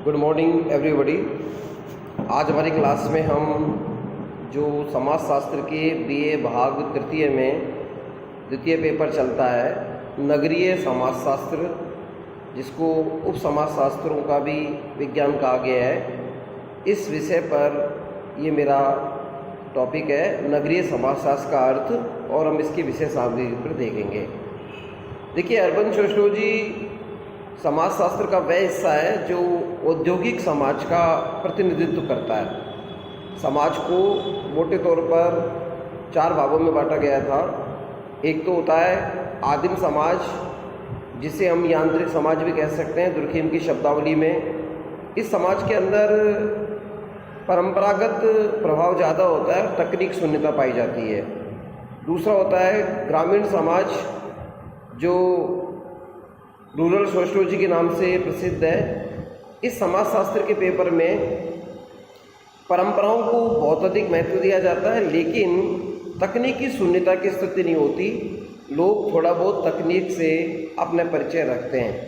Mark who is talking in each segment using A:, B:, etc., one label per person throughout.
A: Good morning everybody. आज हमारी class में हम जो समाजशास्त्र के बीए भाग तृतीय में द्वितीय पेपर चलता है नगरीय समाजशास्त्र, जिसको उप समाजशास्त्रों का भी विज्ञान कहा गया है, इस विषय पर ये मेरा टॉपिक है नगरीय समाजशास्त्र का अर्थ, और हम इसकी विषय सामग्री पर देखेंगे। देखिए, अर्बन सोशियोलॉजी समाजशास्त्र का वह हिस्सा है जो औद्योगिक समाज का प्रतिनिधित्व करता है। समाज को मोटे तौर पर 4 भागों में बांटा गया था। एक तो होता है आदिम समाज, जिसे हम यांत्रिक समाज भी कह सकते हैं दुर्खिम की शब्दावली में। इस समाज के अंदर परंपरागत प्रभाव ज़्यादा होता है, तकनीक शून्यता पाई जाती है। दूसरा होता है ग्रामीण समाज, जो रूरल सोशियोलॉजी के नाम से प्रसिद्ध है। इस समाजशास्त्र के पेपर में परंपराओं को बहुत अधिक महत्व दिया जाता है, लेकिन तकनीकी शून्यता की स्थिति नहीं होती। लोग थोड़ा बहुत तकनीक से अपने परिचय रखते हैं,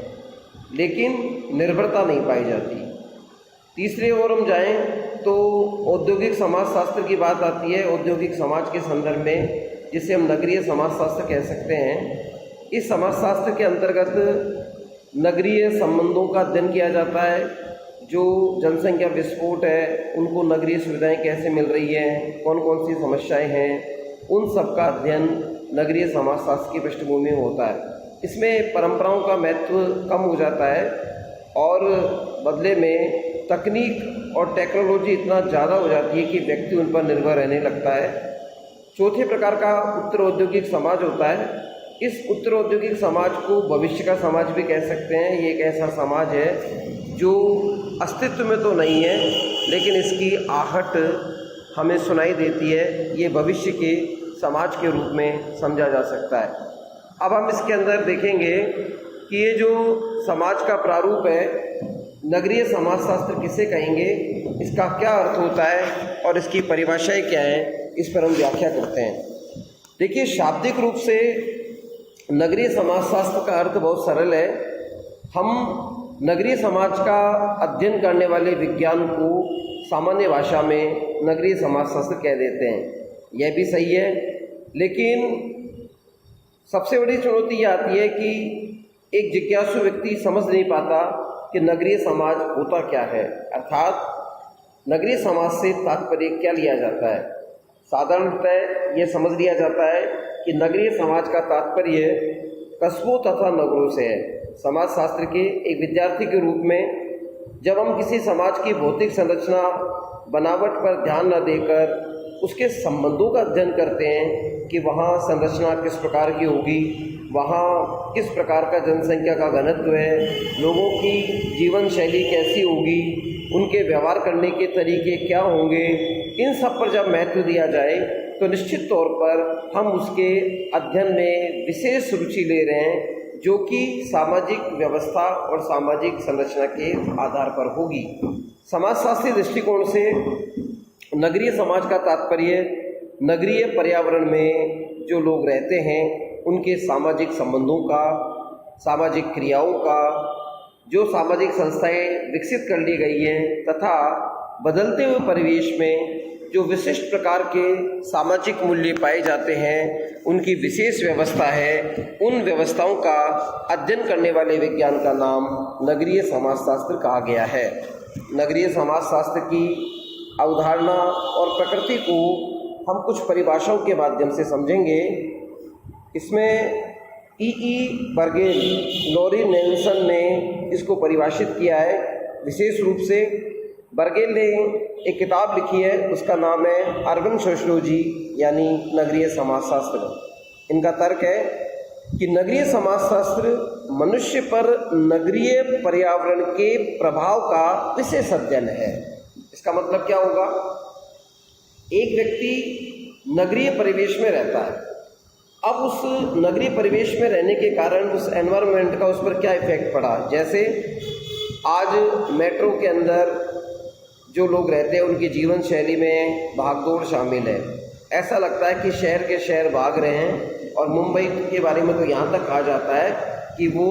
A: लेकिन निर्भरता नहीं पाई जाती। तीसरी ओर हम जाएं तो औद्योगिक समाजशास्त्र की बात आती है। औद्योगिक समाज के संदर्भ में, जिसे हम नगरीय समाजशास्त्र कह सकते हैं, इस समाजशास्त्र के अंतर्गत नगरीय संबंधों का अध्ययन किया जाता है। जो जनसंख्या विस्फोट है, उनको नगरीय सुविधाएं कैसे मिल रही हैं, कौन कौन सी समस्याएं हैं, उन सब का अध्ययन नगरीय समाजशास्त्र की पृष्ठभूमि में होता है। इसमें परंपराओं का महत्व कम हो जाता है और बदले में तकनीक और टेक्नोलॉजी इतना ज़्यादा हो जाती है कि व्यक्ति उन पर निर्भर रहने लगता है। चौथे प्रकार का उत्तर औद्योगिक समाज होता है। इस उत्तर औद्योगिक समाज को भविष्य का समाज भी कह सकते हैं। ये एक ऐसा समाज है जो अस्तित्व में तो नहीं है, लेकिन इसकी आहट हमें सुनाई देती है। ये भविष्य के समाज के रूप में समझा जा सकता है। अब हम इसके अंदर देखेंगे कि ये जो समाज का प्रारूप है, नगरीय समाजशास्त्र किसे कहेंगे, इसका क्या अर्थ होता है और इसकी परिभाषाएं क्या है, इस पर हम व्याख्या करते हैं। देखिए, शाब्दिक रूप से नगरीय समाजशास्त्र का अर्थ बहुत सरल है। हम नगरीय समाज का अध्ययन करने वाले विज्ञान को सामान्य भाषा में नगरीय समाजशास्त्र कह देते हैं। यह भी सही है, लेकिन सबसे बड़ी चुनौती यह आती है कि एक जिज्ञासु व्यक्ति समझ नहीं पाता कि नगरीय समाज होता क्या है, अर्थात नगरीय समाज से तात्पर्य क्या लिया जाता है। साधारणतः यह समझ लिया जाता है कि नगरीय समाज का तात्पर्य कस्बों तथा नगरों से है। समाजशास्त्र के एक विद्यार्थी के रूप में जब हम किसी समाज की भौतिक संरचना बनावट पर ध्यान न देकर उसके संबंधों का अध्ययन करते हैं कि वहाँ संरचना किस प्रकार की होगी, वहाँ किस प्रकार का जनसंख्या का घनत्व है, लोगों की जीवन शैली कैसी होगी, उनके व्यवहार करने के तरीके क्या होंगे, इन सब पर जब महत्व दिया जाए तो निश्चित तौर पर हम उसके अध्ययन में विशेष रुचि ले रहे हैं, जो कि सामाजिक व्यवस्था और सामाजिक संरचना के आधार पर होगी। समाजशास्त्रीय दृष्टिकोण से नगरीय समाज का तात्पर्य नगरीय पर्यावरण में जो लोग रहते हैं उनके सामाजिक संबंधों का, सामाजिक क्रियाओं का, जो सामाजिक संस्थाएं विकसित कर ली गई हैं, तथा बदलते हुए परिवेश में जो विशिष्ट प्रकार के सामाजिक मूल्य पाए जाते हैं, उनकी विशेष व्यवस्था है। उन व्यवस्थाओं का अध्ययन करने वाले विज्ञान का नाम नगरीय समाजशास्त्र कहा गया है। नगरीय समाजशास्त्र की अवधारणा और प्रकृति को हम कुछ परिभाषाओं के माध्यम से समझेंगे। इसमें बर्गेल, लॉरी नेल्सन ने इसको परिभाषित किया है। विशेष रूप से बर्गेल ने एक किताब लिखी है, उसका नाम है अर्बन सोशियोलॉजी, यानी नगरीय समाजशास्त्र। इनका तर्क है कि नगरीय समाजशास्त्र मनुष्य पर नगरीय पर्यावरण के प्रभाव का विशेष अध्ययन है। इसका मतलब क्या होगा? एक व्यक्ति नगरीय परिवेश में रहता है। अब उस नगरीय परिवेश में रहने के कारण उस एनवायरनमेंट का उस पर क्या इफेक्ट पड़ा। जैसे आज मेट्रो के अंदर जो लोग रहते हैं उनकी जीवन शैली में भागदौड़ शामिल है। ऐसा लगता है कि शहर के शहर भाग रहे हैं, और मुंबई के बारे में तो यहाँ तक कहा जाता है कि वो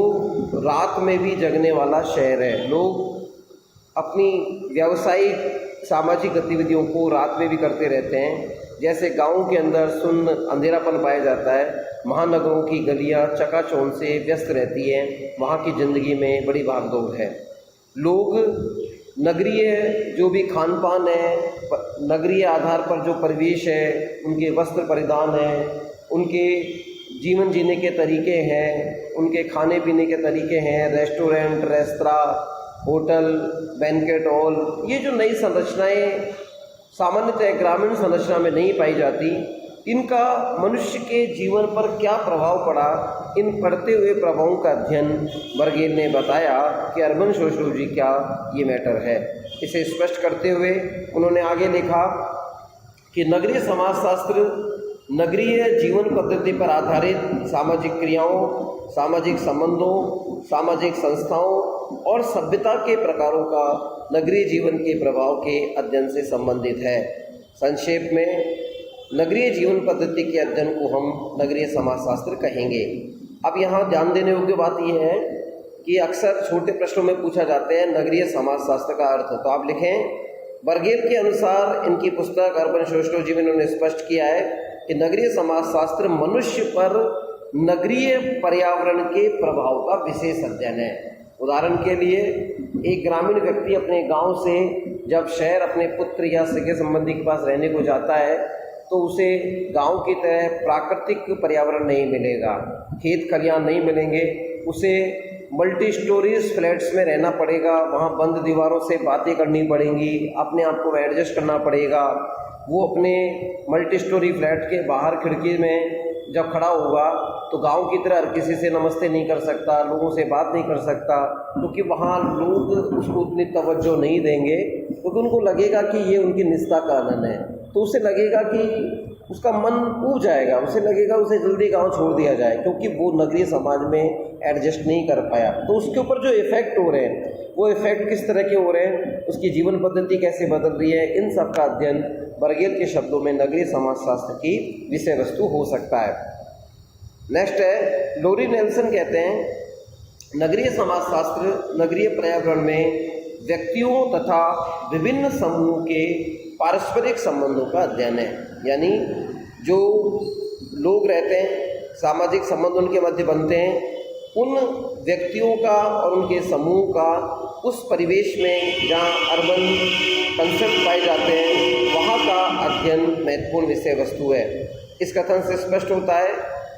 A: रात में भी जगने वाला शहर है। लोग अपनी व्यावसायिक सामाजिक गतिविधियों को रात में भी करते रहते हैं। जैसे गाँव के अंदर सुन्न अंधेरापन पाया जाता है, महानगरों की गलियां चकाचौंध से व्यस्त रहती हैं, वहाँ की ज़िंदगी में बड़ी भागदौड़ है। लोग नगरीय जो भी खान पान है, नगरीय आधार पर जो परिवेश है, उनके वस्त्र परिधान है, उनके जीवन जीने के तरीके हैं, उनके खाने पीने के तरीके हैं, restaurant, restaurant, hotel, banquet hall, ये जो नई संरचनाएं सामान्यतः ग्रामीण संरचना में नहीं पाई जाती, इनका मनुष्य के जीवन पर क्या प्रभाव पड़ा, इन पड़ते हुए प्रभावों का अध्ययन बर्गेल ने बताया कि अर्बन सोशियोलॉजी क्या ये मैटर है। इसे स्पष्ट करते हुए उन्होंने आगे लिखा कि नगरीय समाजशास्त्र नगरीय जीवन पद्धति पर आधारित सामाजिक क्रियाओं, सामाजिक संबंधों, सामाजिक संस्थाओं और सभ्यता के प्रकारों का नगरीय जीवन के प्रभाव के अध्ययन से संबंधित है। संक्षेप में नगरीय जीवन पद्धति के अध्ययन को हम नगरीय समाजशास्त्र कहेंगे। अब यहाँ ध्यान देने योग्य बात यह है कि अक्सर छोटे प्रश्नों में पूछा जाता है नगरीय समाजशास्त्र का अर्थ, तो आप लिखें बर्गेल के अनुसार इनकी पुस्तक अर्बन सोशियोलॉजी में उन्होंने स्पष्ट किया है कि नगरीय समाजशास्त्र मनुष्य पर नगरीय पर्यावरण के प्रभाव का विशेष अध्ययन है। उदाहरण के लिए एक ग्रामीण व्यक्ति अपने गांव से जब शहर अपने पुत्र या सगे संबंधी के पास रहने को जाता है तो उसे गांव की तरह प्राकृतिक पर्यावरण नहीं मिलेगा, खेत खलियान नहीं मिलेंगे, उसे मल्टी स्टोरीज फ्लैट्स में रहना पड़ेगा, वहाँ बंद दीवारों से बातें करनी पड़ेंगी, अपने आप को एडजस्ट करना पड़ेगा। वो अपने मल्टी स्टोरी फ्लैट के बाहर खिड़की में जब खड़ा होगा तो गांव की तरह हर किसी से नमस्ते नहीं कर सकता, लोगों से बात नहीं कर सकता, क्योंकि वहाँ लोग उसको उतनी तवज्जो नहीं देंगे, क्योंकि उनको लगेगा कि ये उनकी निष्ठा का आनंद है। तो उसे लगेगा कि उसका मन ऊब जाएगा, उसे लगेगा उसे जल्दी गांव छोड़ दिया जाए, क्योंकि वो नगरीय समाज में एडजस्ट नहीं कर पाया। तो उसके ऊपर जो इफ़ेक्ट हो रहे हैं वो इफ़ेक्ट किस तरह के हो रहे हैं, उसकी जीवन पद्धति कैसे बदल रही है, इन सब का अध्ययन बर्गेल के शब्दों में नगरीय समाजशास्त्र की विषय वस्तु हो सकता है। नेक्स्ट है लोरी नेल्सन कहते हैं नगरीय समाजशास्त्र नगरीय पर्यावरण में व्यक्तियों तथा विभिन्न समूहों के पारस्परिक संबंधों का अध्ययन है। यानी जो लोग रहते हैं, सामाजिक संबंध उनके मध्य बनते हैं, उन व्यक्तियों का और उनके समूह का उस परिवेश में जहाँ अर्बन कंसेप्ट पाए जाते हैं वहाँ का अध्ययन महत्वपूर्ण विषय वस्तु है। इस कथन से स्पष्ट होता है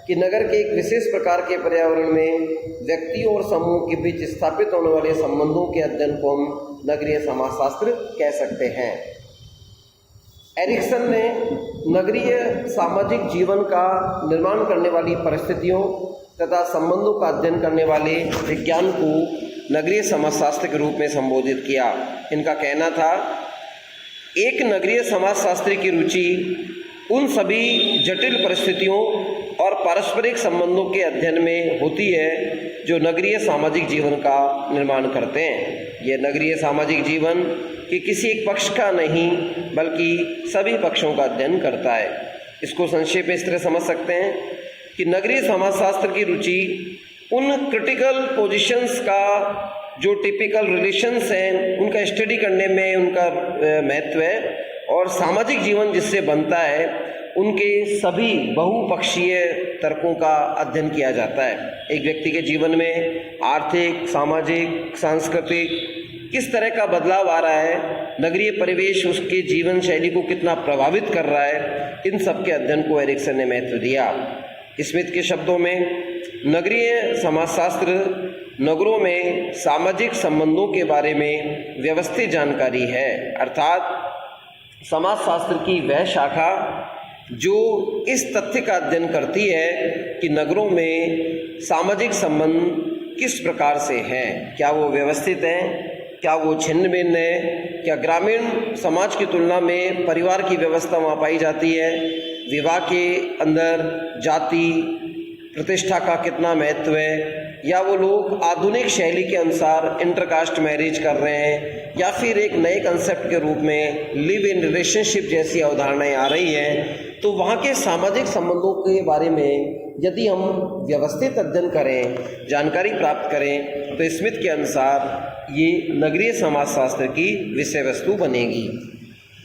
A: कि नगर के एक विशेष प्रकार के पर्यावरण में व्यक्तियों और समूह के बीच स्थापित होने वाले संबंधों के अध्ययन को हम नगरीय समाजशास्त्र कह सकते हैं। एरिक्सन ने नगरीय सामाजिक जीवन का निर्माण करने वाली परिस्थितियों तथा संबंधों का अध्ययन करने वाले विज्ञान को नगरीय समाजशास्त्र के रूप में संबोधित किया। इनका कहना था एक नगरीय समाजशास्त्री की रुचि उन सभी जटिल परिस्थितियों और पारस्परिक संबंधों के अध्ययन में होती है जो नगरीय सामाजिक जीवन का निर्माण करते हैं। यह नगरीय सामाजिक जीवन कि किसी एक पक्ष का नहीं बल्कि सभी पक्षों का अध्ययन करता है। इसको संक्षेप में इस तरह समझ सकते हैं कि नगरीय समाजशास्त्र की रुचि उन क्रिटिकल पोजीशंस का जो टिपिकल रिलेशंस हैं उनका स्टडी करने में उनका महत्व है, और सामाजिक जीवन जिससे बनता है उनके सभी बहुपक्षीय तर्कों का अध्ययन किया जाता है। एक व्यक्ति के जीवन में आर्थिक, सामाजिक, सांस्कृतिक किस तरह का बदलाव आ रहा है, नगरीय परिवेश उसके जीवन शैली को कितना प्रभावित कर रहा है, इन सब के अध्ययन को एरिक्सन ने महत्व दिया। स्मिथ के शब्दों में नगरीय समाजशास्त्र नगरों में सामाजिक संबंधों के बारे में व्यवस्थित जानकारी है, अर्थात समाजशास्त्र की वह शाखा जो इस तथ्य का अध्ययन करती है कि नगरों में सामाजिक संबंध किस प्रकार से हैं, क्या वो व्यवस्थित हैं, क्या वो छिन्न भिन्न है, क्या ग्रामीण समाज की तुलना में परिवार की व्यवस्था वहाँ पाई जाती है, विवाह के अंदर जाति प्रतिष्ठा का कितना महत्व है, या वो लोग आधुनिक शैली के अनुसार इंटरकास्ट मैरिज कर रहे हैं, या फिर एक नए कंसेप्ट के रूप में लिव इन रिलेशनशिप जैसी अवधारणाएं आ रही हैं। तो वहाँ के सामाजिक संबंधों के बारे में यदि हम व्यवस्थित अध्ययन करें, जानकारी प्राप्त करें, तो स्मिथ के अनुसार ये नगरीय समाजशास्त्र की विषय वस्तु बनेगी।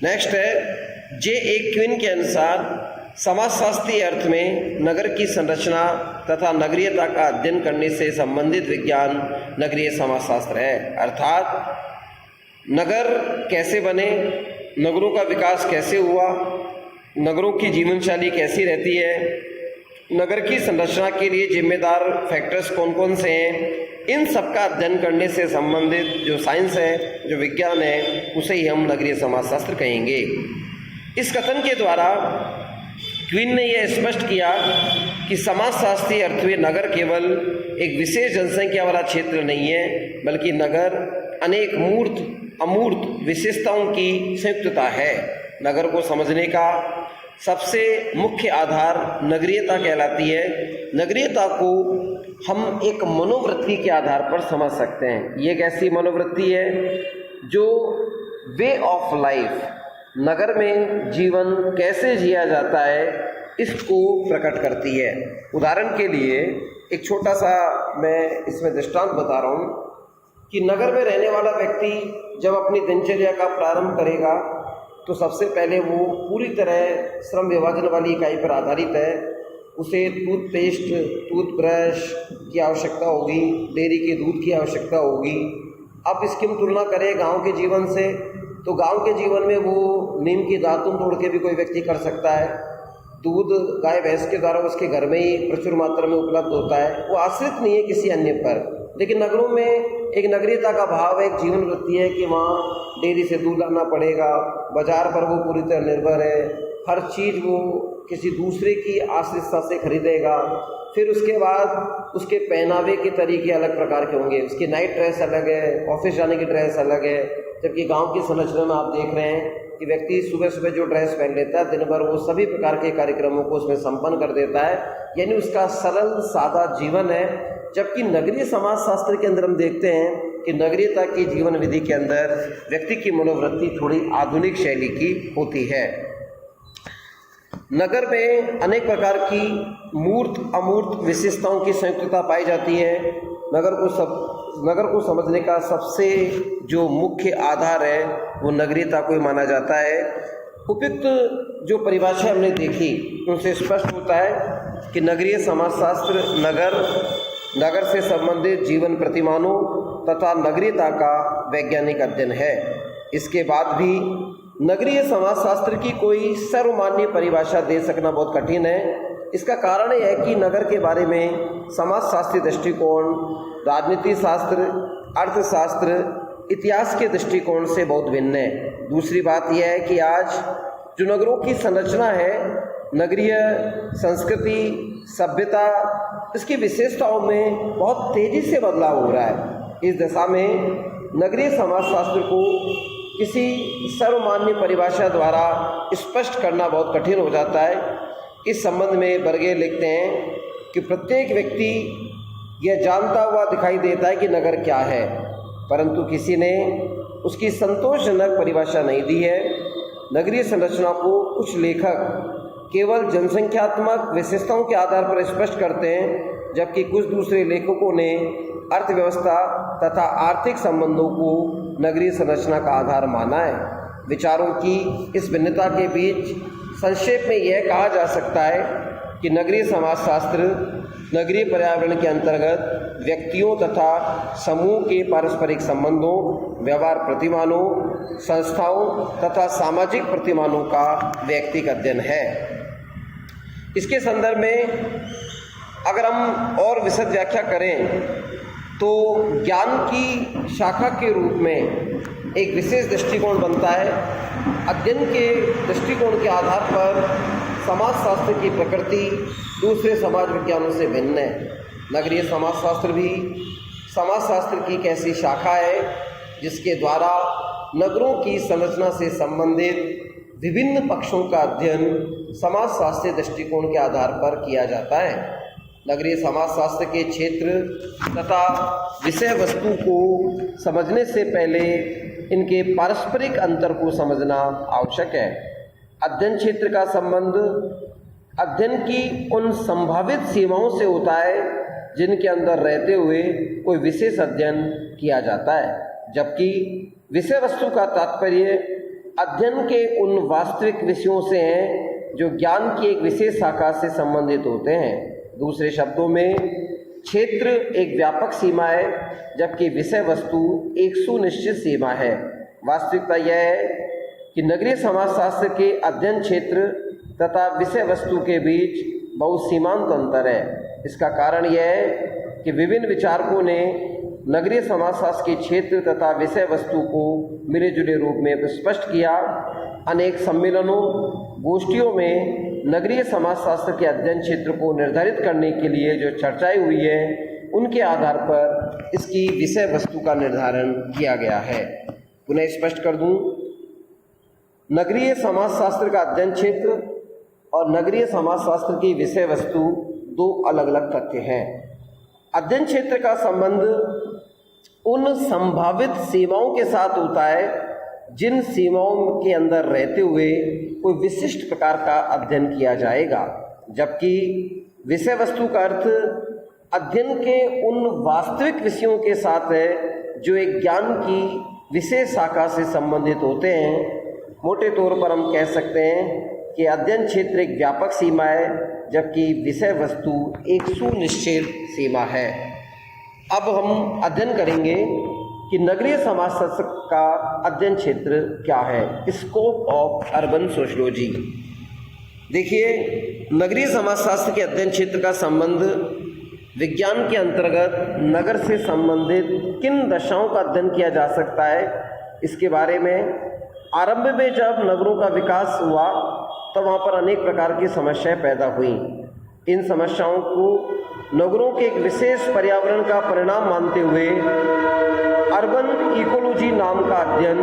A: नेक्स्ट है जे ए क्विन के अनुसार समाजशास्त्रीय अर्थ में नगर की संरचना तथा नगरीयता का अध्ययन करने से संबंधित विज्ञान नगरीय समाजशास्त्र है। अर्थात नगर कैसे बने, नगरों का विकास कैसे हुआ, नगरों की जीवन शैली कैसी रहती है, नगर की संरचना के लिए जिम्मेदार फैक्टर्स कौन कौन से हैं, इन सब का अध्ययन करने से संबंधित जो साइंस है, जो विज्ञान है, उसे ही हम नगरीय समाजशास्त्र कहेंगे। इस कथन के द्वारा क्विन ने यह स्पष्ट किया कि समाजशास्त्रीय अर्थ में नगर केवल एक विशेष जनसंख्या वाला क्षेत्र नहीं है, बल्कि नगर अनेक मूर्त अमूर्त विशेषताओं की संयुक्तता है। नगर को समझने का सबसे मुख्य आधार नगरीयता कहलाती है। नगरीयता को हम एक मनोवृत्ति के आधार पर समझ सकते हैं। ये एक ऐसी मनोवृत्ति है जो वे ऑफ लाइफ, नगर में जीवन कैसे जिया जाता है, इसको प्रकट करती है। उदाहरण के लिए एक छोटा सा मैं इसमें दृष्टांत बता रहा हूँ कि नगर में रहने वाला व्यक्ति जब अपनी दिनचर्या का प्रारंभ करेगा तो सबसे पहले वो पूरी तरह श्रम विभाजन वाली इकाई पर आधारित है। उसे टूथपेस्ट, टूथब्रश की आवश्यकता होगी, डेयरी के दूध की आवश्यकता होगी। अब इसकी हम तुलना करें गांव के जीवन से, तो गांव के जीवन में वो नीम की दातुन तोड़ के भी कोई व्यक्ति कर सकता है। दूध गाय भैंस के द्वारा उसके घर में ही प्रचुर मात्रा में उपलब्ध होता है, वो आश्रित नहीं है किसी अन्य पर। लेकिन नगरों में एक नगरीयता का भाव, एक जीवन वृत्ति है कि वहाँ डेयरी से दूध लाना पड़ेगा, बाजार पर वो पूरी तरह निर्भर है, हर चीज़ वो किसी दूसरे की आश्रितता से खरीदेगा। फिर उसके बाद उसके पहनावे के तरीके अलग प्रकार के होंगे, उसकी नाइट ड्रेस अलग है, ऑफिस जाने की ड्रेस अलग है। जबकि गांव की संरचना में आप देख रहे हैं कि व्यक्ति सुबह सुबह जो ड्रेस पहन लेता है, दिन भर वो सभी प्रकार के कार्यक्रमों को उसमें संपन्न कर देता है, यानी उसका सरल सादा जीवन है। जबकि नगरीय समाजशास्त्र के अंदर हम देखते हैं कि नगरीयता की जीवन विधि के अंदर व्यक्ति की मनोवृत्ति थोड़ी आधुनिक शैली की होती है। नगर में अनेक प्रकार की मूर्त अमूर्त विशेषताओं की संयुक्तता पाई जाती है। नगर को समझने का सबसे जो मुख्य आधार है वो नगरीयता को ही माना जाता है। उपयुक्त जो परिभाषा हमने देखी उनसे स्पष्ट होता है कि नगरीय समाजशास्त्र नगर से संबंधित जीवन प्रतिमानों तथा नगरीयता का वैज्ञानिक अध्ययन है। इसके बाद भी नगरीय समाजशास्त्र की कोई सर्वमान्य परिभाषा दे सकना बहुत कठिन है। इसका कारण यह है कि नगर के बारे में समाजशास्त्रीय दृष्टिकोण, राजनीति शास्त्र, अर्थशास्त्र, इतिहास के दृष्टिकोण से बहुत भिन्न है। दूसरी बात यह है कि आज जो नगरों की संरचना है, नगरीय संस्कृति, सभ्यता, इसकी विशेषताओं में बहुत तेज़ी से बदलाव हो रहा है। इस दिशा में नगरीय समाजशास्त्र को किसी सर्वमान्य परिभाषा द्वारा स्पष्ट करना बहुत कठिन हो जाता है। इस संबंध में बर्गे लिखते हैं कि प्रत्येक व्यक्ति यह जानता हुआ दिखाई देता है कि नगर क्या है, परंतु किसी ने उसकी संतोषजनक परिभाषा नहीं दी है। नगरीय संरचना को कुछ लेखक केवल जनसंख्यात्मक विशेषताओं के आधार पर स्पष्ट करते हैं, जबकि कुछ दूसरे लेखकों ने अर्थव्यवस्था तथा आर्थिक संबंधों को नगरीय संरचना का आधार माना है। विचारों की इस भिन्नता के बीच संक्षेप में यह कहा जा सकता है कि नगरीय समाजशास्त्र नगरीय पर्यावरण के अंतर्गत व्यक्तियों तथा समूह के पारस्परिक संबंधों, व्यवहार प्रतिमानों, संस्थाओं तथा सामाजिक प्रतिमानों का व्यक्तिगत अध्ययन है। इसके संदर्भ में अगर हम और विशद व्याख्या करें तो ज्ञान की शाखा के रूप में एक विशेष दृष्टिकोण बनता है। अध्ययन के दृष्टिकोण के आधार पर समाजशास्त्र की प्रकृति दूसरे समाज विज्ञानों से भिन्न है। नगरीय समाजशास्त्र भी समाजशास्त्र की एक ऐसी शाखा है जिसके द्वारा नगरों की संरचना से संबंधित विभिन्न पक्षों का अध्ययन समाजशास्त्रीय दृष्टिकोण के आधार पर किया जाता है। नगरीय समाजशास्त्र के क्षेत्र तथा विषय वस्तु को समझने से पहले इनके पारस्परिक अंतर को समझना आवश्यक है। अध्ययन क्षेत्र का संबंध अध्ययन की उन संभावित सीमाओं से होता है जिनके अंदर रहते हुए कोई विशेष अध्ययन किया जाता है, जबकि विषय वस्तु का तात्पर्य अध्ययन के उन वास्तविक विषयों से है जो ज्ञान की एक विशेष शाखा से संबंधित होते हैं। दूसरे शब्दों में क्षेत्र एक व्यापक सीमा है, जबकि विषय वस्तु एक सुनिश्चित सीमा है। वास्तविकता यह है कि नगरीय समाजशास्त्र के अध्ययन क्षेत्र तथा विषय वस्तु के बीच बहुत सीमांत अंतर है। इसका कारण यह है कि विभिन्न विचारकों ने नगरीय समाजशास्त्र के क्षेत्र तथा विषय वस्तु को मिले जुले रूप में स्पष्ट किया। अनेक सम्मेलनों गोष्ठियों में नगरीय समाजशास्त्र के अध्ययन क्षेत्र को निर्धारित करने के लिए जो चर्चाएं हुई है, उनके आधार पर इसकी विषय वस्तु का निर्धारण किया गया है। पुनः स्पष्ट कर दूं, नगरीय समाजशास्त्र का अध्ययन क्षेत्र और नगरीय समाजशास्त्र की विषय वस्तु दो अलग अलग तथ्य हैं। अध्ययन क्षेत्र का संबंध उन संभावित सीमाओं के साथ होता है जिन सीमाओं के अंदर रहते हुए कोई विशिष्ट प्रकार का अध्ययन किया जाएगा, जबकि विषय वस्तु का अर्थ अध्ययन के उन वास्तविक विषयों के साथ है जो एक ज्ञान की विशेष शाखा से संबंधित होते हैं। मोटे तौर पर हम कह सकते हैं कि अध्ययन क्षेत्र एक व्यापक सीमा है, जबकि विषय वस्तु एक सुनिश्चित सीमा है। अब हम अध्ययन करेंगे कि नगरीय समाजशास्त्र का अध्ययन क्षेत्र क्या है, स्कोप ऑफ अर्बन सोशियोलॉजी। देखिए, नगरीय समाजशास्त्र के अध्ययन क्षेत्र का संबंध विज्ञान के अंतर्गत नगर से संबंधित किन दशाओं का अध्ययन किया जा सकता है, इसके बारे में। आरंभ में जब नगरों का विकास हुआ तो वहाँ पर अनेक प्रकार की समस्याएं पैदा हुई। इन समस्याओं को नगरों के एक विशेष पर्यावरण का परिणाम मानते हुए अर्बन इकोलॉजी नाम का अध्ययन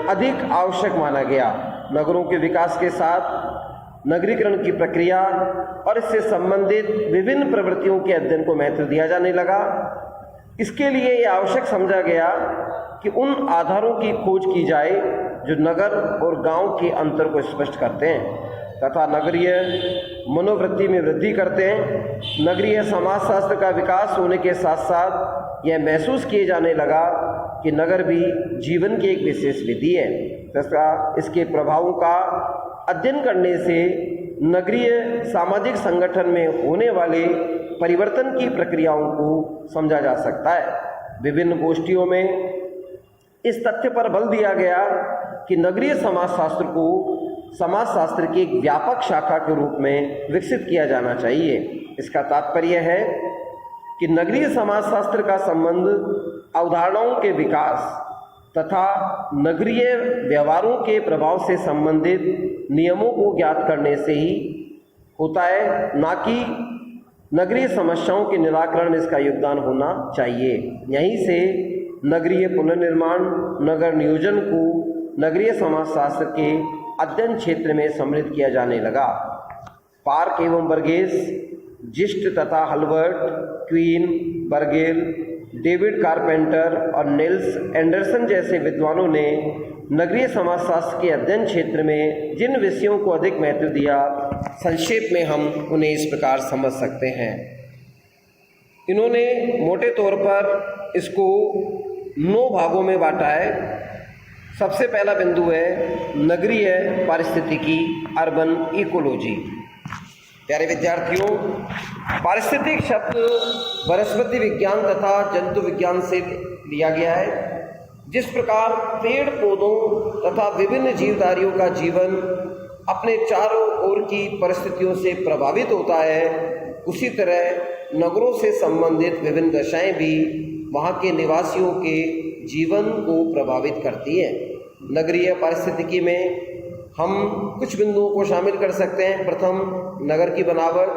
A: अधिक आवश्यक माना गया। नगरों के विकास के साथ नगरीकरण की प्रक्रिया और इससे संबंधित विभिन्न प्रवृत्तियों के अध्ययन को महत्व दिया जाने लगा। इसके लिए यह आवश्यक समझा गया कि उन आधारों की खोज की जाए जो नगर और गांव के अंतर को स्पष्ट करते हैं तथा नगरीय मनोवृत्ति में वृद्धि करते हैं। नगरीय समाजशास्त्र का विकास होने के साथ साथ यह महसूस किए जाने लगा कि नगर भी जीवन की एक विशेष विधि है तथा इसके प्रभावों का अध्ययन करने से नगरीय सामाजिक संगठन में होने वाले परिवर्तन की प्रक्रियाओं को समझा जा सकता है। विभिन्न गोष्ठियों में इस तथ्य पर बल दिया गया कि नगरीय समाजशास्त्र को समाजशास्त्र की एक व्यापक शाखा के रूप में विकसित किया जाना चाहिए। इसका तात्पर्य है कि नगरीय समाजशास्त्र का संबंध अवधारणाओं के विकास तथा नगरीय व्यवहारों के प्रभाव से संबंधित नियमों को ज्ञात करने से ही होता है, ना कि नगरीय समस्याओं के निराकरण में इसका योगदान होना चाहिए। यहीं से नगरीय पुनर्निर्माण, नगर नियोजन को नगरीय समाजशास्त्र के अध्ययन क्षेत्र में सम्मिलित किया जाने लगा। पार्क एवं बर्गेस, जिस्ट तथा हल्बर्ट, क्वीन, बर्गेल, डेविड कारपेंटर और नेल्स एंडरसन जैसे विद्वानों ने नगरीय समाजशास्त्र के अध्ययन क्षेत्र में जिन विषयों को अधिक महत्व दिया, संक्षेप में हम उन्हें इस प्रकार समझ सकते हैं। इन्होंने मोटे तौर पर इसको 9 भागों में बांटा है। सबसे पहला बिंदु है नगरीय पारिस्थितिकी, अर्बन इकोलॉजी। प्यारे विद्यार्थियों, पारिस्थितिक शब्द वनस्पति विज्ञान तथा जंतु विज्ञान से लिया गया है। जिस प्रकार पेड़ पौधों तथा विभिन्न जीवधारियों का जीवन अपने चारों ओर की परिस्थितियों से प्रभावित होता है, उसी तरह नगरों से संबंधित विभिन्न दशाएं भी वहाँ के निवासियों के जीवन को प्रभावित करती हैं। नगरीय पारिस्थितिकी में हम कुछ बिंदुओं को शामिल कर सकते हैं। प्रथम, नगर की बनावट।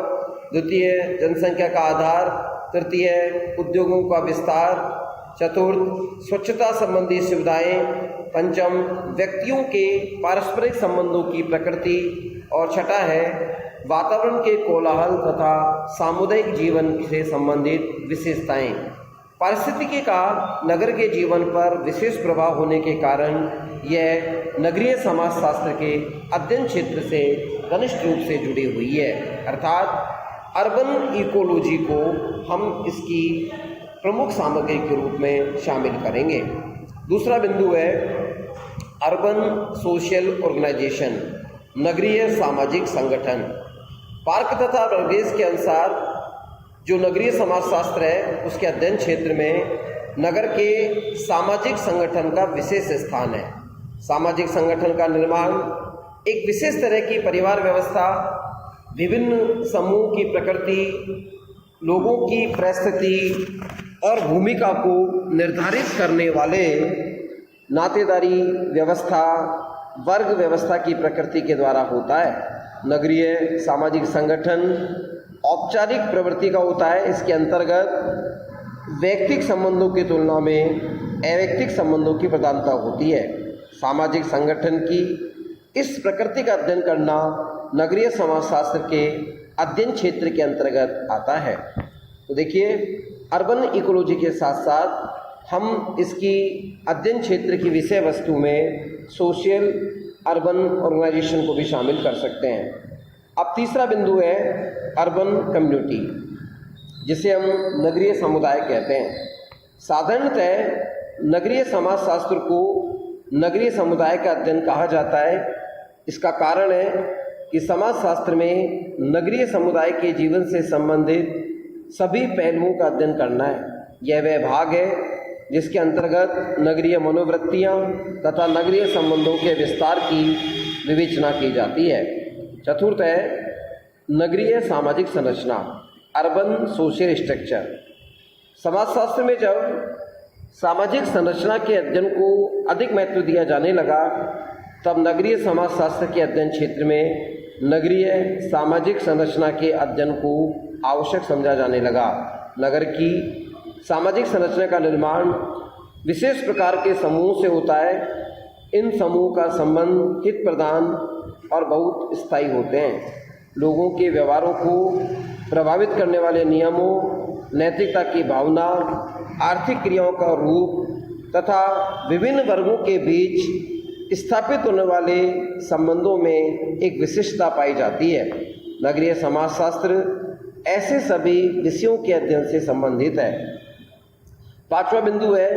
A: द्वितीय, जनसंख्या का आधार। तृतीय, उद्योगों का विस्तार। चतुर्थ, स्वच्छता संबंधी सुविधाएं। पंचम, व्यक्तियों के पारस्परिक संबंधों की प्रकृति। और छठा है वातावरण के कोलाहल तथा सामुदायिक जीवन से संबंधित विशेषताएं। पारिस्थितिकी का नगर के जीवन पर विशेष प्रभाव होने के कारण यह नगरीय समाजशास्त्र के अध्ययन क्षेत्र से घनिष्ठ रूप से जुड़ी हुई है। अर्थात अर्बन इकोलॉजी को हम इसकी प्रमुख सामग्री के रूप में शामिल करेंगे। दूसरा बिंदु है अर्बन सोशल ऑर्गेनाइजेशन, नगरीय सामाजिक संगठन। पार्क तथा वर्गेस के अनुसार जो नगरीय समाजशास्त्र है उसके अध्ययन क्षेत्र में नगर के सामाजिक संगठन का विशेष स्थान है। सामाजिक संगठन का निर्माण एक विशेष तरह की परिवार व्यवस्था, विभिन्न समूह की प्रकृति, लोगों की परिस्थिति और भूमिका को निर्धारित करने वाले नातेदारी व्यवस्था, वर्ग व्यवस्था की प्रकृति के द्वारा होता है। नगरीय सामाजिक संगठन औपचारिक प्रवृत्ति का होता है। इसके अंतर्गत वैयक्तिक संबंधों की तुलना में अवैयक्तिक संबंधों की प्रधानता होती है। सामाजिक संगठन की इस प्रकृति का अध्ययन करना नगरीय समाजशास्त्र के अध्ययन क्षेत्र के अंतर्गत आता है। तो देखिए, अर्बन इकोलॉजी के साथ साथ हम इसकी अध्ययन क्षेत्र की विषय वस्तु में सोशल अर्बन ऑर्गेनाइजेशन को भी शामिल कर सकते हैं। अब तीसरा बिंदु है अर्बन कम्युनिटी, जिसे हम नगरीय समुदाय कहते हैं। साधारणतः नगरीय समाजशास्त्र को नगरीय समुदाय का अध्ययन कहा जाता है। इसका कारण है कि समाजशास्त्र में नगरीय समुदाय के जीवन से संबंधित सभी पहलुओं का अध्ययन करना है। यह वह भाग है जिसके अंतर्गत नगरीय मनोवृत्तियाँ तथा नगरीय संबंधों के विस्तार की विवेचना की जाती है। चतुर्थ है नगरीय सामाजिक संरचना, अर्बन सोशल स्ट्रक्चर। समाजशास्त्र में जब सामाजिक संरचना के अध्ययन को अधिक महत्व दिया जाने लगा, तब नगरीय समाजशास्त्र के अध्ययन क्षेत्र में नगरीय सामाजिक संरचना के अध्ययन को आवश्यक समझा जाने लगा। नगर की सामाजिक संरचना का निर्माण विशेष प्रकार के समूह से होता है। इन समूह का संबंध हित प्रदान और बहुत स्थायी होते हैं। लोगों के व्यवहारों को प्रभावित करने वाले नियमों, नैतिकता की भावना, आर्थिक क्रियाओं का रूप तथा विभिन्न वर्गों के बीच स्थापित होने वाले संबंधों में एक विशिष्टता पाई जाती है। नगरीय समाजशास्त्र ऐसे सभी विषयों के अध्ययन से संबंधित है। पांचवा बिंदु है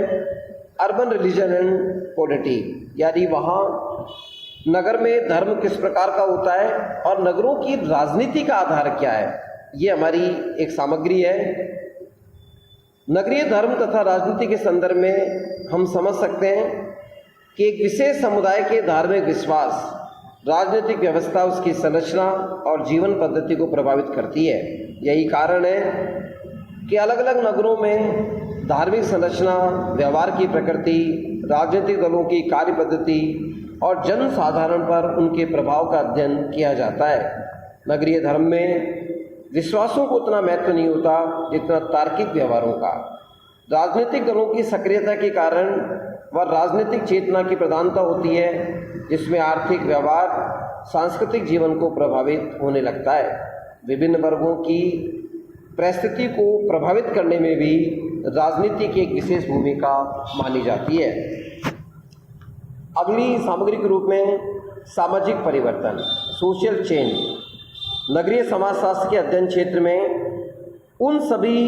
A: अर्बन रिलीजन एंड पॉलिटी, यानी वहाँ नगर में धर्म किस प्रकार का होता है और नगरों की राजनीति का आधार क्या है। ये हमारी एक सामग्री है। नगरीय धर्म तथा राजनीति के संदर्भ में हम समझ सकते हैं कि एक विशेष समुदाय के धार्मिक विश्वास, राजनीतिक व्यवस्था, उसकी संरचना और जीवन पद्धति को प्रभावित करती है। यही कारण है कि अलग अलग नगरों में धार्मिक संरचना, व्यवहार की प्रकृति, राजनीतिक दलों की कार्य पद्धति और जन साधारण पर उनके प्रभाव का अध्ययन किया जाता है। नगरीय धर्म में विश्वासों को उतना महत्व नहीं होता जितना तार्किक व्यवहारों का। राजनीतिक दलों की सक्रियता के कारण व राजनीतिक चेतना की प्रधानता होती है, जिसमें आर्थिक व्यवहार सांस्कृतिक जीवन को प्रभावित होने लगता है। विभिन्न वर्गों की परिस्थिति को प्रभावित करने में भी राजनीति की एक विशेष भूमिका मानी जाती है। अगली सामग्री के रूप में सामाजिक परिवर्तन, सोशल चेंज। नगरीय समाजशास्त्र के अध्ययन क्षेत्र में उन सभी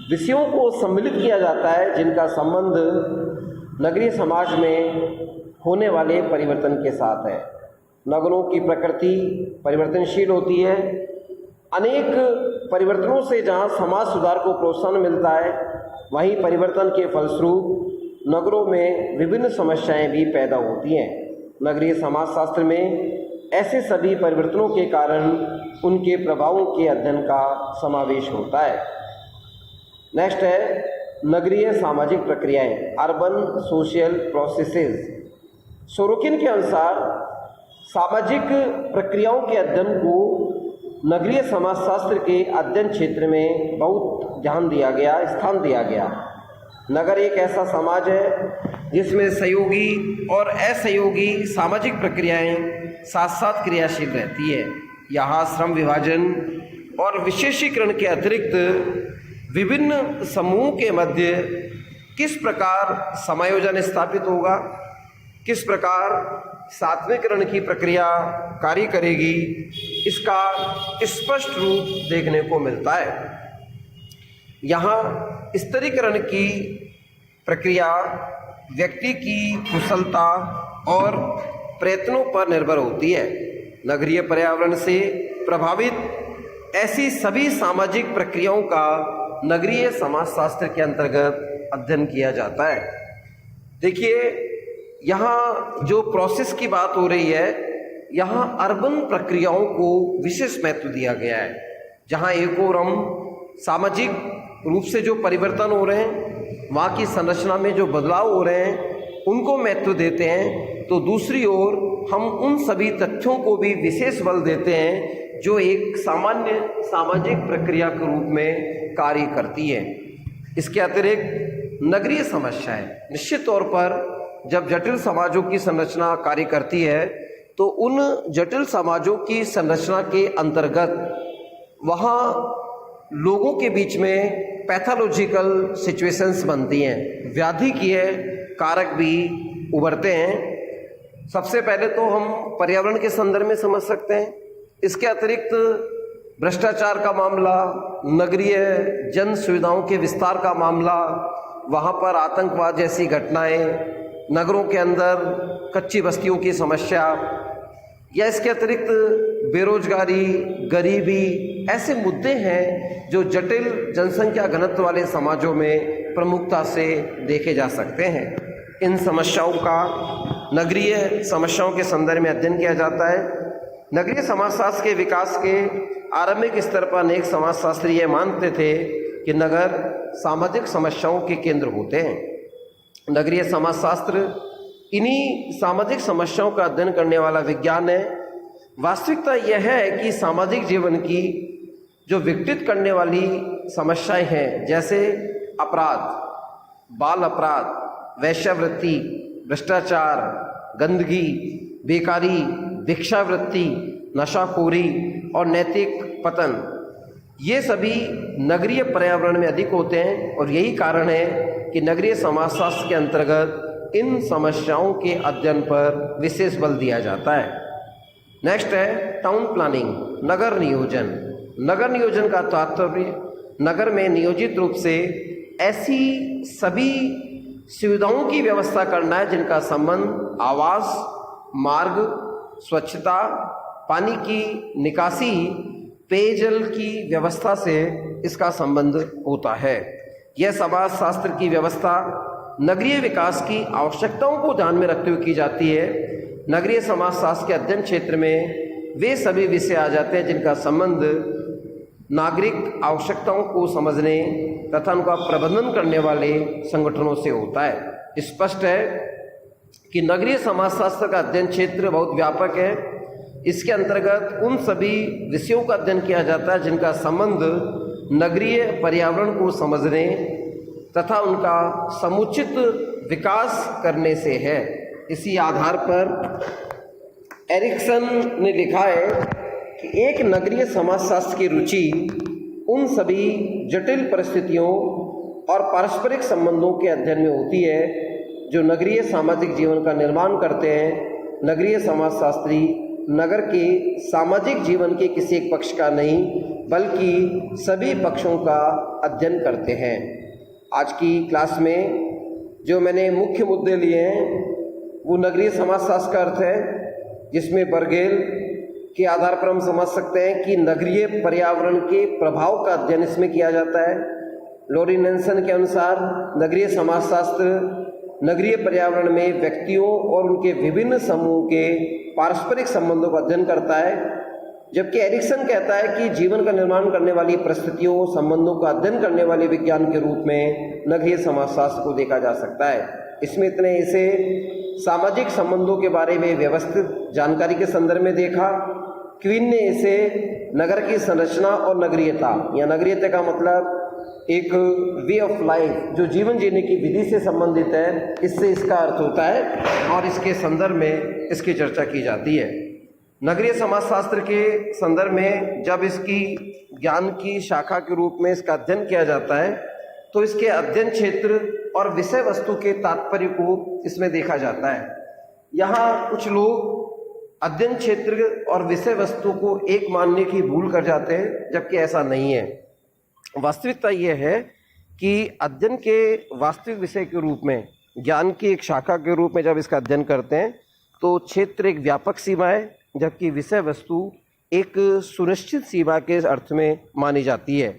A: विषयों को सम्मिलित किया जाता है जिनका संबंध नगरीय समाज में होने वाले परिवर्तन के साथ है। नगरों की प्रकृति परिवर्तनशील होती है। अनेक परिवर्तनों से जहां समाज सुधार को प्रोत्साहन मिलता है, वहीं परिवर्तन के फलस्वरूप नगरों में विभिन्न समस्याएं भी पैदा होती हैं। नगरीय समाजशास्त्र में ऐसे सभी परिवर्तनों के कारण उनके प्रभावों के अध्ययन का समावेश होता है। नेक्स्ट है नगरीय सामाजिक प्रक्रियाएं, अर्बन सोशल प्रोसेसेस। सोरोकिन के अनुसार सामाजिक प्रक्रियाओं के अध्ययन को नगरीय समाजशास्त्र के अध्ययन क्षेत्र में बहुत स्थान दिया गया। नगर एक ऐसा समाज है जिसमें सहयोगी और असहयोगी सामाजिक प्रक्रियाएं साथ साथ क्रियाशील रहती है। यहाँ श्रम विभाजन और विशेषीकरण के अतिरिक्त विभिन्न समूह के मध्य किस प्रकार समायोजन स्थापित होगा, किस प्रकार सात्वीकरण की प्रक्रिया कार्य करेगी, इसका स्पष्ट रूप देखने को मिलता है। यहाँ स्तरीकरण की प्रक्रिया व्यक्ति की कुशलता और प्रयत्नों पर निर्भर होती है। नगरीय पर्यावरण से प्रभावित ऐसी सभी सामाजिक प्रक्रियाओं का नगरीय समाजशास्त्र के अंतर्गत अध्ययन किया जाता है। देखिए, यहाँ जो प्रोसेस की बात हो रही है, यहाँ अर्बन प्रक्रियाओं को विशेष महत्व दिया गया है। जहाँ एक ओर हम सामाजिक रूप से जो परिवर्तन हो रहे हैं, वहाँ की संरचना में जो बदलाव हो रहे हैं, उनको महत्व देते हैं, तो दूसरी ओर हम उन सभी तथ्यों को भी विशेष बल देते हैं जो एक सामान्य सामाजिक प्रक्रिया के रूप में कार्य करती है। इसके अतिरिक्त नगरीय समस्याएं निश्चित तौर पर जब जटिल समाजों की संरचना कार्य करती है, तो उन जटिल समाजों की संरचना के अंतर्गत वहाँ लोगों के बीच में पैथोलॉजिकल सिचुएशंस बनती हैं, व्याधि की कारक भी उभरते हैं। सबसे पहले तो हम पर्यावरण के संदर्भ में समझ सकते हैं। इसके अतिरिक्त भ्रष्टाचार का मामला, नगरीय जन सुविधाओं के विस्तार का मामला, वहाँ पर आतंकवाद जैसी घटनाएं, नगरों के अंदर कच्ची बस्तियों की समस्या, या इसके अतिरिक्त बेरोजगारी, गरीबी, ऐसे मुद्दे हैं जो जटिल जनसंख्या घनत्व वाले समाजों में प्रमुखता से देखे जा सकते हैं। इन समस्याओं का नगरीय समस्याओं के संदर्भ में अध्ययन किया जाता है। नगरीय समाजशास्त्र के विकास के आरंभिक स्तर पर अनेक समाजशास्त्री ये मानते थे कि नगर सामाजिक समस्याओं के केंद्र होते हैं। नगरीय समाजशास्त्र इन्हीं सामाजिक समस्याओं का अध्ययन करने वाला विज्ञान है। वास्तविकता यह है कि सामाजिक जीवन की जो विघटित करने वाली समस्याएं हैं, जैसे अपराध, बाल अपराध, वेश्यावृत्ति, भ्रष्टाचार, गंदगी, बेकारी, भिक्षावृत्ति, नशाखोरी और नैतिक पतन, ये सभी नगरीय पर्यावरण में अधिक होते हैं। और यही कारण है कि नगरीय समाजशास्त्र के अंतर्गत इन समस्याओं के अध्ययन पर विशेष बल दिया जाता है। नेक्स्ट है टाउन प्लानिंग, नगर नियोजन। नगर नियोजन का तात्पर्य नगर में नियोजित रूप से ऐसी सभी सुविधाओं की व्यवस्था करना है जिनका संबंध आवास, मार्ग, स्वच्छता, पानी की निकासी, पेयजल की व्यवस्था से इसका संबंध होता है। यह समाजशास्त्र की व्यवस्था नगरीय विकास की आवश्यकताओं को ध्यान में रखते हुए की जाती है। नगरीय समाजशास्त्र के अध्ययन क्षेत्र में वे सभी विषय आ जाते हैं जिनका संबंध नागरिक आवश्यकताओं को समझने तथा उनका प्रबंधन करने वाले संगठनों से होता है। स्पष्ट है कि नगरीय समाजशास्त्र का अध्ययन क्षेत्र बहुत व्यापक है। इसके अंतर्गत उन सभी विषयों का अध्ययन किया जाता है जिनका संबंध नगरीय पर्यावरण को समझने तथा उनका समुचित विकास करने से है। इसी आधार पर एरिक्सन ने लिखा है कि एक नगरीय समाजशास्त्र की रुचि उन सभी जटिल परिस्थितियों और पारस्परिक संबंधों के अध्ययन में होती है जो नगरीय सामाजिक जीवन का निर्माण करते हैं। नगरीय समाजशास्त्री नगर के सामाजिक जीवन के किसी एक पक्ष का नहीं बल्कि सभी पक्षों का अध्ययन करते हैं। आज की क्लास में जो मैंने मुख्य मुद्दे लिए हैं वो नगरीय समाजशास्त्र का अर्थ है, जिसमें बर्गेल के आधार पर हम समझ सकते हैं कि नगरीय पर्यावरण के प्रभाव का अध्ययन इसमें किया जाता है। लॉरी नेल्सन के अनुसार नगरीय समाजशास्त्र नगरीय पर्यावरण में व्यक्तियों और उनके विभिन्न समूहों के पारस्परिक संबंधों का अध्ययन करता है, जबकि एरिक्सन कहता है कि जीवन का निर्माण करने वाली परिस्थितियों संबंधों का अध्ययन करने वाले विज्ञान के रूप में नगरीय समाजशास्त्र को देखा जा सकता है। इसमें इतने इसे सामाजिक संबंधों के बारे में व्यवस्थित जानकारी के संदर्भ में देखा। क्वीन ने इसे नगर की संरचना और नगरीयता, या नगरीयता का मतलब एक वे ऑफ लाइफ जो जीवन जीने की विधि से संबंधित है, इससे इसका अर्थ होता है और इसके संदर्भ में इसकी चर्चा की जाती है। नगरीय समाजशास्त्र के संदर्भ में जब इसकी ज्ञान की शाखा के रूप में इसका अध्ययन किया जाता है तो इसके अध्ययन क्षेत्र और विषय वस्तु के तात्पर्य को इसमें देखा जाता है। यहाँ कुछ लोग अध्ययन क्षेत्र और विषय वस्तु को एक मानने की भूल कर जाते हैं, जबकि ऐसा नहीं है। वास्तविकता यह है कि अध्ययन के वास्तविक विषय के रूप में, ज्ञान की एक शाखा के रूप में जब इसका अध्ययन करते हैं तो क्षेत्र एक व्यापक सीमा है, जबकि विषय वस्तु एक सुनिश्चित सीमा के अर्थ में मानी जाती है।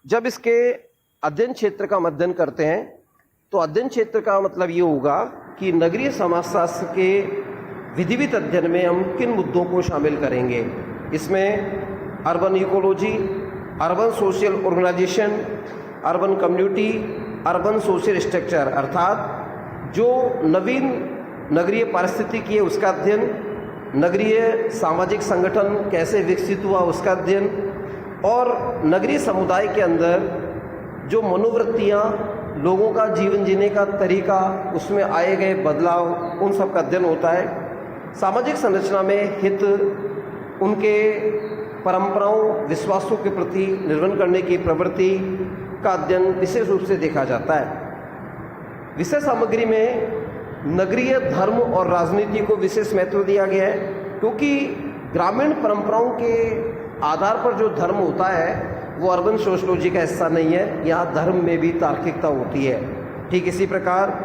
A: जब इसके अध्ययन क्षेत्र का हम अध्ययन करते हैं तो अध्ययन क्षेत्र का मतलब ये होगा कि नगरीय समाजशास्त्र के विधिवत अध्ययन में हम किन मुद्दों को शामिल करेंगे। इसमें urban ecology, urban social organisation, urban community, urban social structure, अर्थात जो नवीन नगरीय पारिस्थितिकी है उसका अध्ययन, नगरीय सामाजिक संगठन कैसे विकसित हुआ उसका अध्ययन, और नगरीय समुदाय के अंदर जो मनोवृत्तियाँ, लोगों का जीवन जीने का तरीका, उसमें आए गए बदलाव, उन सब का अध्ययन होता है। सामाजिक संरचना में हित, उनके परंपराओं, विश्वासों के प्रति निर्वहन करने की प्रवृत्ति का अध्ययन विशेष रूप से देखा जाता है। विषय सामग्री में नगरीय धर्म और राजनीति को विशेष महत्व दिया गया है, क्योंकि ग्रामीण परंपराओं के आधार पर जो धर्म होता है वो अर्बन सोशलॉजी का हिस्सा नहीं है। यहाँ धर्म में भी तार्किकता होती है। ठीक इसी प्रकार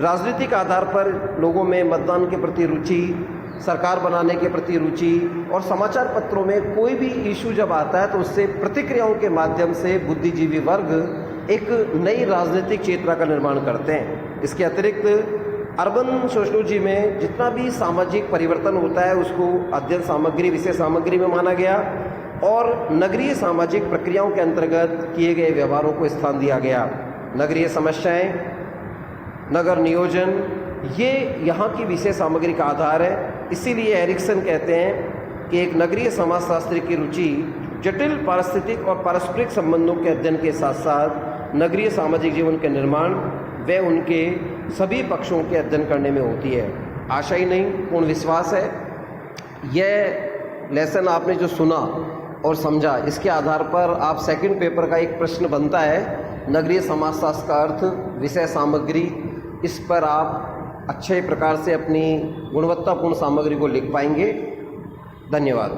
A: राजनीतिक आधार पर लोगों में मतदान के प्रति रुचि, सरकार बनाने के प्रति रुचि, और समाचार पत्रों में कोई भी इशू जब आता है तो उससे प्रतिक्रियाओं के माध्यम से बुद्धिजीवी वर्ग एक नई राजनीतिक चेतना का निर्माण करते हैं। इसके अतिरिक्त अर्बन सोशलॉजी में जितना भी सामाजिक परिवर्तन होता है उसको अध्ययन सामग्री, विषय सामग्री में माना गया, और नगरीय सामाजिक प्रक्रियाओं के अंतर्गत किए गए व्यवहारों को स्थान दिया गया। नगरीय समस्याएं, नगर नियोजन, ये यहाँ की विषय सामग्री का आधार है। इसीलिए एरिक्सन कहते हैं कि एक नगरीय समाजशास्त्री की रुचि जटिल पारिस्थितिक और पारस्परिक संबंधों के अध्ययन के साथ साथ नगरीय सामाजिक जीवन के निर्माण व उनके सभी पक्षों के अध्ययन करने में होती है। आशा ही नहीं, पूर्ण विश्वास है यह लेसन आपने जो सुना और समझा, इसके आधार पर आप सेकंड पेपर का एक प्रश्न बनता है, नगरीय समाजशास्त्र का अर्थ, विषय सामग्री, इस पर आप अच्छे प्रकार से अपनी गुणवत्तापूर्ण सामग्री को लिख पाएंगे। धन्यवाद।